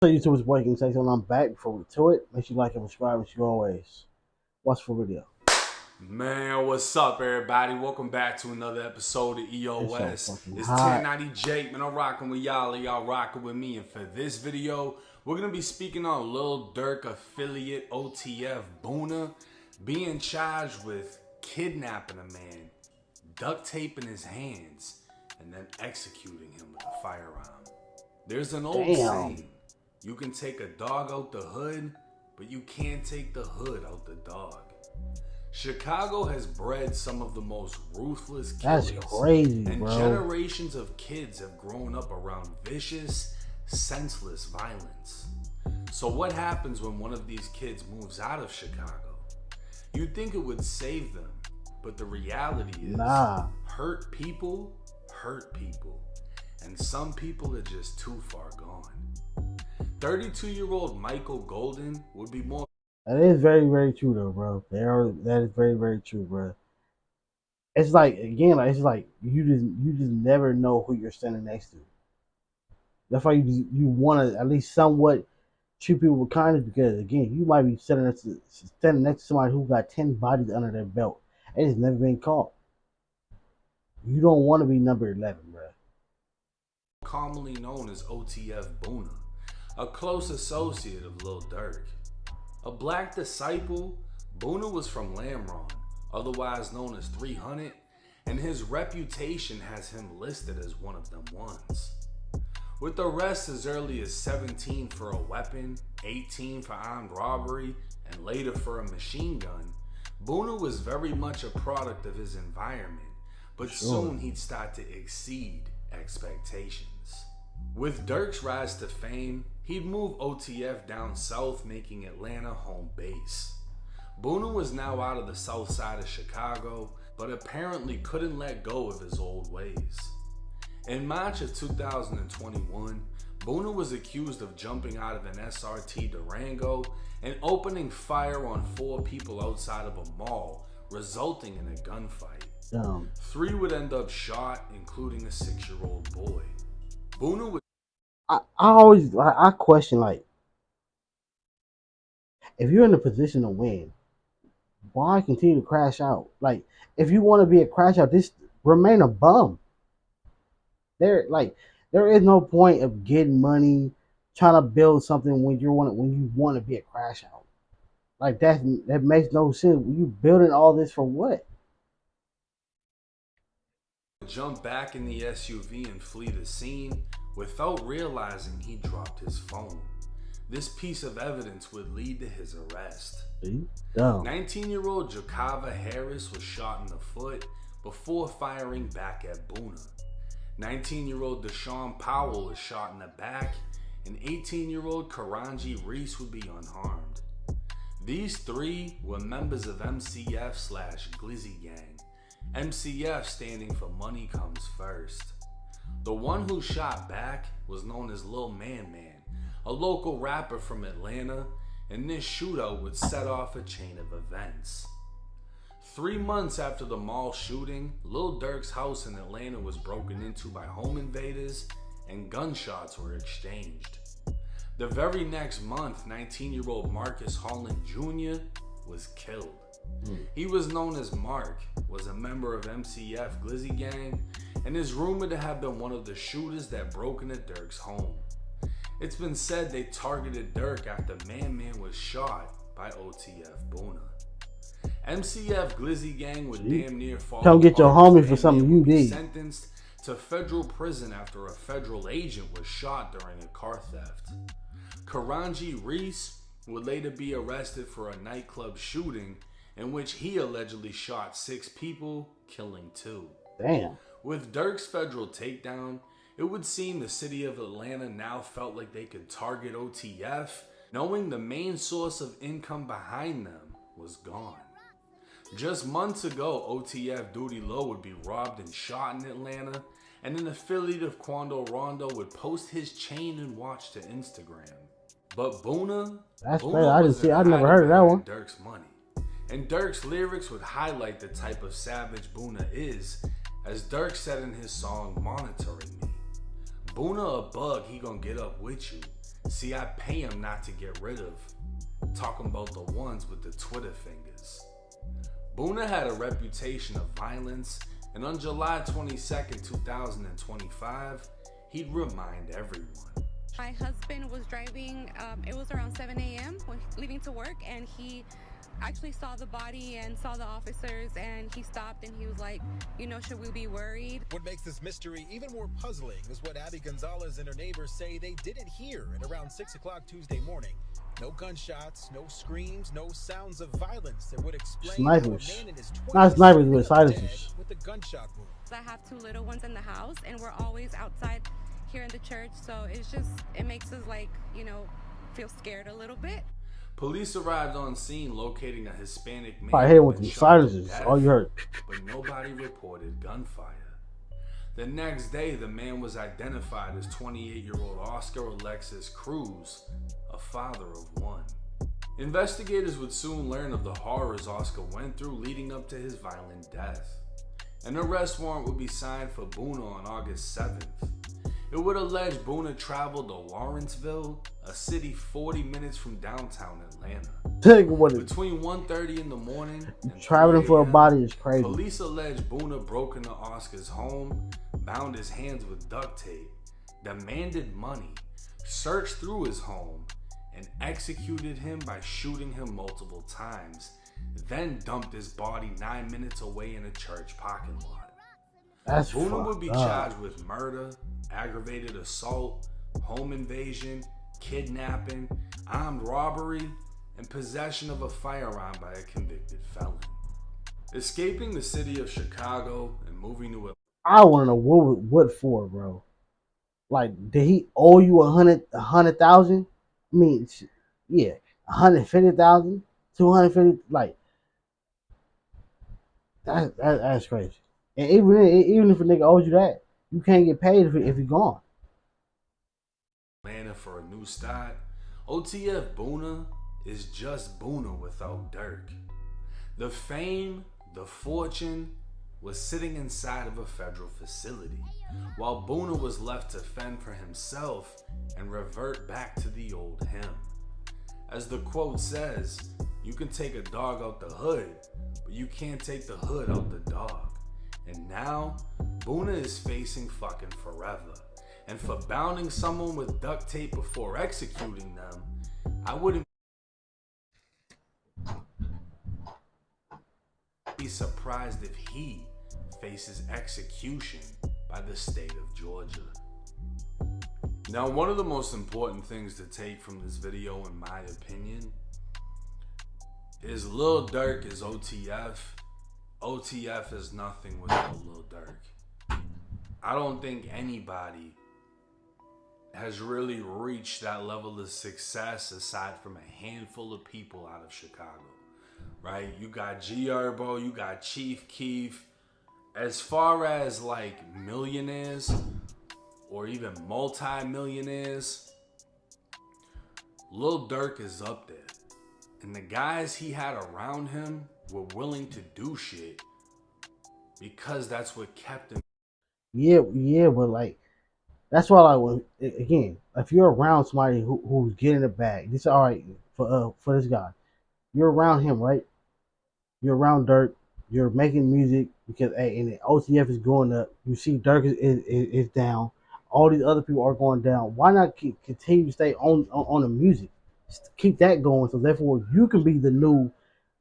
So YouTube's breaking section. I'm back. Before we to it, make sure you like and subscribe as you always. Watch the video. Man, what's up, everybody? Welcome back to another episode of It's so EOS. fucking It's hot. 1090 Jake, man. I'm rocking with y'all, and y'all rocking with me. And for this video, we're gonna be speaking on Lil Durk affiliate OTF Boona being charged with kidnapping a man, duct taping his hands, and then executing him with a firearm. There's an old saying: you can take a dog out the hood, but you can't take the hood out the dog. Chicago has bred some of the most ruthless killers. That's crazy, and bro. generations of kids have grown up around vicious, senseless violence. So what happens when one of these kids moves out of Chicago? You'd think it would save them, but the reality is hurt people hurt people. And some people are just too far gone. 32-year-old Michael Golden would be more. That is very, very true, though, bro. That is very, very true, bro. It's like it's like you just never know who you're standing next to. That's why you want to at least somewhat treat people with kindness, because again, you might be standing next to somebody who got 10 bodies under their belt and it's never been caught. You don't want to be number 11, bro. Commonly known as OTF Boona, a close associate of Lil Durk. A black disciple, Boona was from Lamron, otherwise known as 300, and his reputation has him listed as one of them ones. With arrests as early as 17 for a weapon, 18 for armed robbery, and later for a machine gun, Boona was very much a product of his environment, but soon he'd start to exceed expectations. With Durk's rise to fame, he'd move OTF down south, making Atlanta home base. Boona was now out of the south side of Chicago, but apparently couldn't let go of his old ways. In March of 2021, Boona was accused of jumping out of an SRT Durango and opening fire on 4 people outside of a mall, resulting in a gunfight. 3 would end up shot, including a 6-year-old boy. Boona was. I question, like, if you're in a position to win, why continue to crash out? Like, if you want to be a crash out, just remain a bum. There is no point of getting money, trying to build something when you want to be a crash out. Like, that makes no sense. You building all this for what? Jump back in the SUV and flee the scene without realizing he dropped his phone. This piece of evidence would lead to his arrest. 19-year-old Jakava Harris was shot in the foot before firing back at Boona. 19-year-old Deshaun Powell was shot in the back, and 18-year-old Karanji Reese would be unharmed. These 3 were members of MCF/Glizzy Gang, MCF standing for Money Comes First. The one who shot back was known as Lil Man Man, a local rapper from Atlanta, and this shootout would set off a chain of events. 3 months after the mall shooting, Lil Durk's house in Atlanta was broken into by home invaders and gunshots were exchanged. The very next month, 19-year-old Marcus Holland Jr. was killed. He was known as Mark, was a member of MCF Glizzy Gang, and is rumored to have been one of the shooters that broke into Durk's home. It's been said they targeted Durk after Man Man was shot by OTF Boona. MCF Glizzy Gang would damn near fall. Come get your homie for something you did. Sentenced to federal prison after a federal agent was shot during a car theft. Karanji Reese would later be arrested for a nightclub shooting in which he allegedly shot 6 people, killing 2. Damn. With Durk's federal takedown, it would seem the city of Atlanta now felt like they could target OTF, knowing the main source of income behind them was gone. Just months ago, OTF Duty Low would be robbed and shot in Atlanta, and an affiliate of Quando Rondo would post his chain and watch to Instagram. But Boona, I've never heard of that one. Durk's money. And Durk's lyrics would highlight the type of savage Boona is, as Durk said in his song Monitoring Me. Boona a bug, he gon' get up with you. See, I pay him not to get rid of. Talking about the ones with the Twitter fingers. Boona had a reputation of violence, and on July 22nd, 2025, he'd remind everyone. My husband was driving, it was around 7 a.m. when leaving to work, and he actually saw the body and saw the officers, and he stopped and he was like, you know, should we be worried? What makes this mystery even more puzzling is what Abby Gonzalez and her neighbors say they didn't hear at around 6 o'clock Tuesday morning. No gunshots, no screams, no sounds of violence that would explain snipers. How a man in his 20s Not snipers, but silencers. With a gunshot wound. I have 2 little ones in the house, and we're always outside here in the church, so it makes us, like, you know, feel scared a little bit. Police arrived on scene, locating a Hispanic man. I hit with the silencers. All you heard. But nobody reported gunfire. The next day, the man was identified as 28-year-old Oscar Alexis Cruz, a father of 1. Investigators would soon learn of the horrors Oscar went through leading up to his violent death. An arrest warrant would be signed for Boona on August 7th. It would allege Boona traveled to Lawrenceville, a city 40 minutes from downtown Atlanta. Between 1:30 in the morning and traveling for a body is crazy. Police allege Boona broke into Oscar's home, bound his hands with duct tape, demanded money, searched through his home, and executed him by shooting him multiple times, then dumped his body 9 minutes away in a church parking lot. Boona would be charged with murder, aggravated assault, home invasion, kidnapping, armed robbery, and possession of a firearm by a convicted felon. Escaping the city of Chicago and moving to I want to know what for, bro. Like, did he owe you 100,000? I mean, yeah, 150,000, 250. Like, that's crazy. And even if a nigga owes you that, you can't get paid if he's gone. Atlanta for a new start. OTF Boona is just Boona without Durk. The fame, the fortune was sitting inside of a federal facility, while Boona was left to fend for himself and revert back to the old him. As the quote says, you can take a dog out the hood, but you can't take the hood out the dog. And now, Boona is facing fucking forever. And for bounding someone with duct tape before executing them, I wouldn't be surprised if he faces execution by the state of Georgia. Now, one of the most important things to take from this video, in my opinion, is Lil Durk is OTF. OTF is nothing without Lil Durk. I don't think anybody has really reached that level of success aside from a handful of people out of Chicago, right? You got G Herbo, you got Chief Keef. As far as like millionaires or even multi-millionaires, Lil Durk is up there. And the guys he had around him were willing to do shit because that's what kept him. Yeah, but like, that's why, like, again, if you're around somebody who's getting it back, this is all right for this guy. You're around him, right? You're around Durk. You're making music because, hey, and the OTF is going up. You see Durk is down. All these other people are going down. Why not continue to stay on the music? Just keep that going, so therefore you can be the new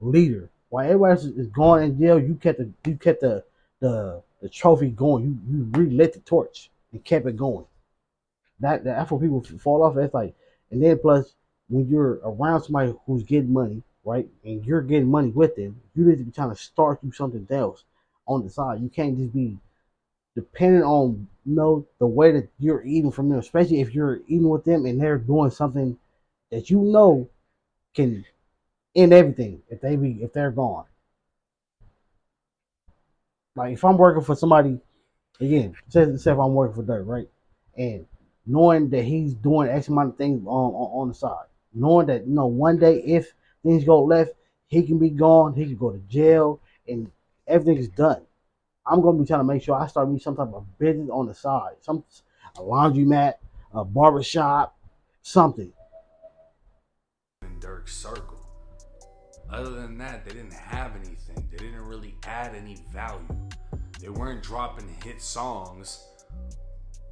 leader. While everybody else is going in jail, you kept the trophy going. You relit the torch and kept it going. That's what people fall off. That's like, and then plus when you're around somebody who's getting money, right, and you're getting money with them, you need to be trying to start you something else on the side. You can't just be dependent on the way that you're eating from them, especially if you're eating with them and they're doing something that can end everything if they're gone. Like, if I'm working for somebody, again, say if I'm working for Durk, right, and knowing that he's doing X amount of things on the side, knowing that one day if things go left, he can be gone, he can go to jail, and everything is done. I'm gonna be trying to make sure I start me some type of business on the side, a laundromat, a barbershop, something. In Durk's circle. Other than that, they didn't have anything. They didn't really add any value. They weren't dropping hit songs.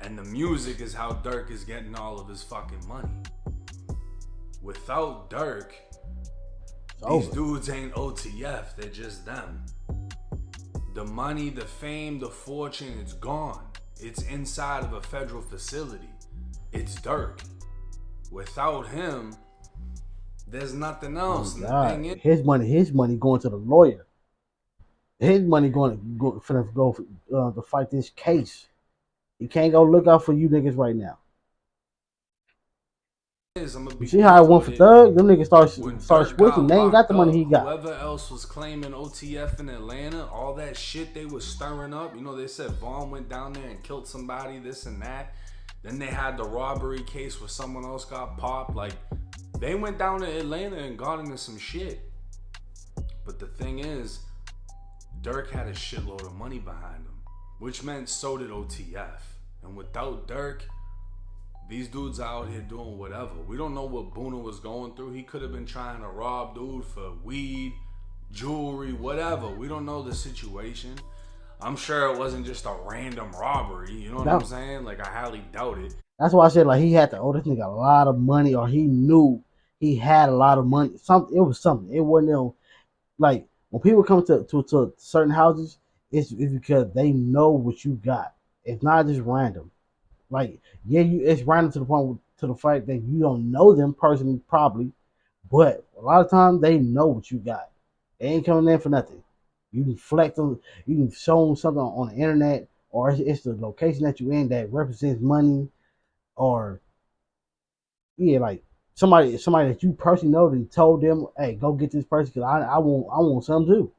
And the music is how Durk is getting all of his fucking money. Without Durk, these dudes ain't OTF. They're just them. The money, the fame, the fortune, it's gone. It's inside of a federal facility. It's Durk. Without him, there's nothing else. And the thing is, his money going to the lawyer. His money going to fight this case. He can't go look out for you niggas right now. You see how it went for Thug? Them niggas start switching. They ain't got the money he got. Whoever else was claiming OTF in Atlanta, all that shit they was stirring up. You know, they said Vaughn went down there and killed somebody, this and that. Then they had the robbery case where someone else got popped. Like, they went down to Atlanta and got into some shit. But the thing is, Durk had a shitload of money behind him, which meant so did OTF. And without Durk, these dudes out here doing whatever. We don't know what Boona was going through. He could have been trying to rob dude for weed, jewelry, whatever. We don't know the situation. I'm sure it wasn't just a random robbery. You know what I'm saying? Like, I highly doubt it. That's why I said, like, he had to owe this nigga a lot of money, or he knew he had a lot of money. Something. It was something. It wasn't like when people come to certain houses, it's because they know what you got. It's not just random. Like, yeah, it's random to the fact that you don't know them personally, probably, but a lot of times they know what you got. They ain't coming in for nothing. You can flex them, you can show them something on the internet, or it's the location that you're in that represents money, or yeah, like somebody that you personally know that told them, hey, go get this person because I want some too.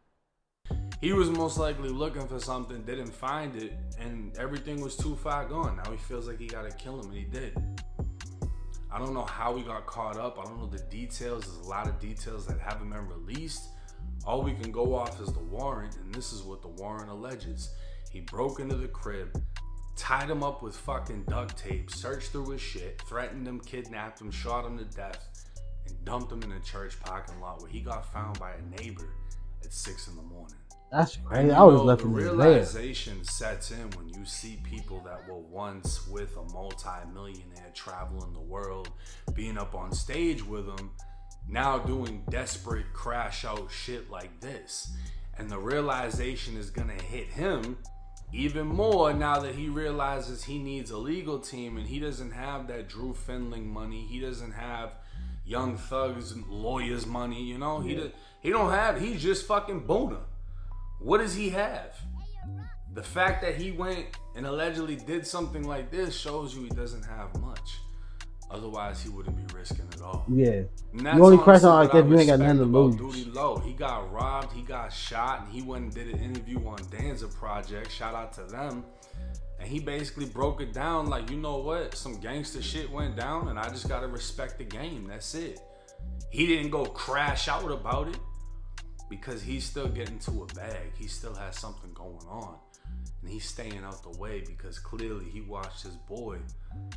He was most likely looking for something, didn't find it, and everything was too far gone. Now he feels like he gotta kill him, and he did. I don't know how he got caught up. I don't know the details. There's a lot of details that haven't been released. All we can go off is the warrant, and this is what the warrant alleges. He broke into the crib, tied him up with fucking duct tape, searched through his shit, threatened him, kidnapped him, shot him to death, and dumped him in a church parking lot where he got found by a neighbor at 6 in the morning. That's crazy. I was left in the realization sets in when you see people that were once with a multi-millionaire traveling the world, being up on stage with him, now doing desperate crash out shit like this. And the realization is gonna hit him even more now that he realizes he needs a legal team, and he doesn't have that Drew Findling money. He doesn't have Young Thug's lawyers money, you know? Yeah. He's just fucking Boona. What does he have? The fact that he went and allegedly did something like this shows you he doesn't have much. Otherwise, he wouldn't be risking it all. Yeah. The only question like that, you ain't got nothing to lose. Duty Low. He got robbed, he got shot, and he went and did an interview on Danza Project. Shout out to them. And he basically broke it down like, you know what? Some gangster shit went down, and I just got to respect the game. That's it. He didn't go crash out about it, because he's still getting to a bag. He still has something going on. And he's staying out the way because clearly he watched his boy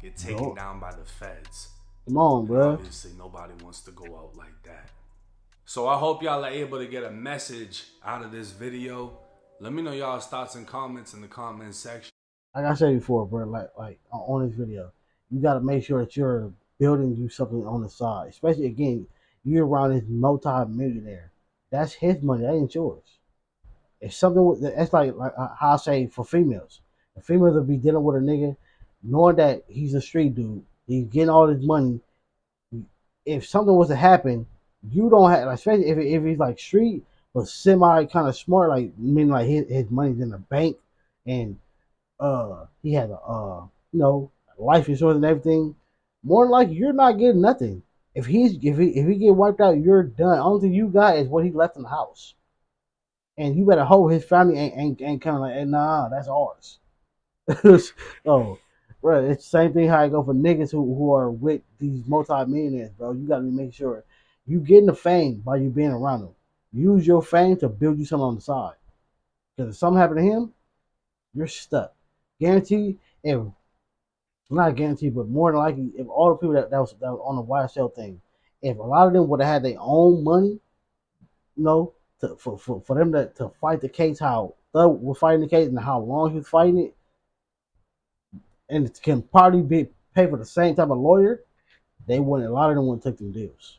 get taken down by the feds. Come on, bro. Obviously, nobody wants to go out like that. So I hope y'all are able to get a message out of this video. Let me know y'all's thoughts and comments in the comment section. Like I said before, bro, like on this video, you got to make sure that you're building you something on the side. Especially, again, you're around this multi-millionaire. That's his money. That ain't yours. It's something that's like how I say for females. The females will be dealing with a nigga knowing that he's a street dude. He's getting all his money. If something was to happen, you don't have, like, especially if he's like street but semi kind of smart, like meaning like his money's in the bank and he has a life insurance and everything. More than likely, you're not getting nothing. If he get wiped out, you're done. Only thing you got is what he left in the house, and you better hope his family ain't kind of like, hey, nah, that's ours. Oh, bro, it's the same thing how I go for niggas who are with these multi-millionaires, bro. You gotta make sure you getting the fame by you being around them. Use your fame to build you something on the side. Because if something happened to him, you're stuck. Guaranteed. If not guaranteed, but more than likely, if all the people that was on the YSL thing, if a lot of them would have had their own money, you know, for them to fight the case, how Thug was fighting the case and how long he was fighting it, and it can probably be pay for the same type of lawyer, they wouldn't. A lot of them wouldn't take them deals.